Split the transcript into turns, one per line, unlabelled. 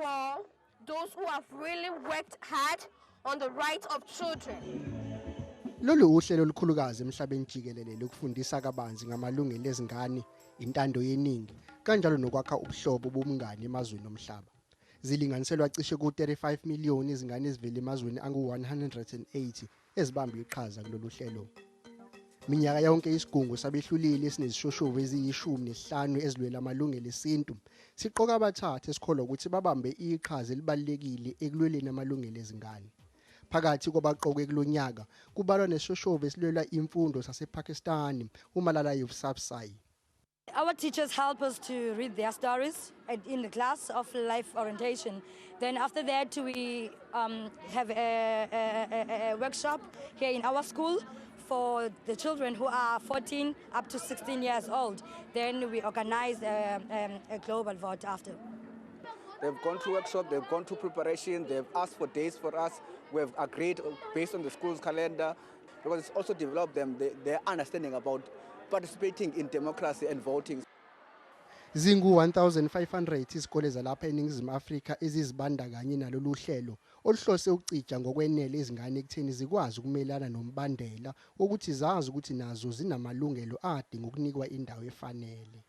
for those who have really worked hard on the rights of children.
Lolu uhlelo olukhulukazi emhlabeni jikelele lokufundisa kabanzi ngamalungelo ezingane, intando yeningi, kanjalo nokwakha ubuhlobo bomngane emazweni omhlaba. Zilinganiselwa cishe ku-35 million izingane ezivela emazweni angu-180 ezibambe iqhaza kulolu hlelo. Minyaka yonke isigungu sabehluleli esinezishoshovu eziyi-15 ezilwela amalungelo esintu siqoka abathathu esikholwa ukuthi babambe iqhaza elibalulekile ekulweleni amalungelo ezingane. Phakathi kwabaqoke Kulonyaka kubalwa nesishoshovu esilwela imfundo sasePakistan, uMalala Yousafzai.
Our teachers help us to read their stories in the class of life orientation. Then after that, we have a workshop here in our school for the children who are 14 up to 16 years old. Then we organize a global vote after.
They've gone through workshop, they've gone through preparation, they've asked for days for us. We've agreed based on the school's calendar, because it's also developed them their understanding about participating in democracy and voting.
Zingu 1500 izikole zalapha eNingizimu Afrika ezizibandakanye nalolu hlelo oluhlose ukucija ngokwenele izingane ekutheni zikwazi ukumelana nombandela ukuthi zazi ukuthi nazo zinamalungelo adinga ukunikwa indawo efanele.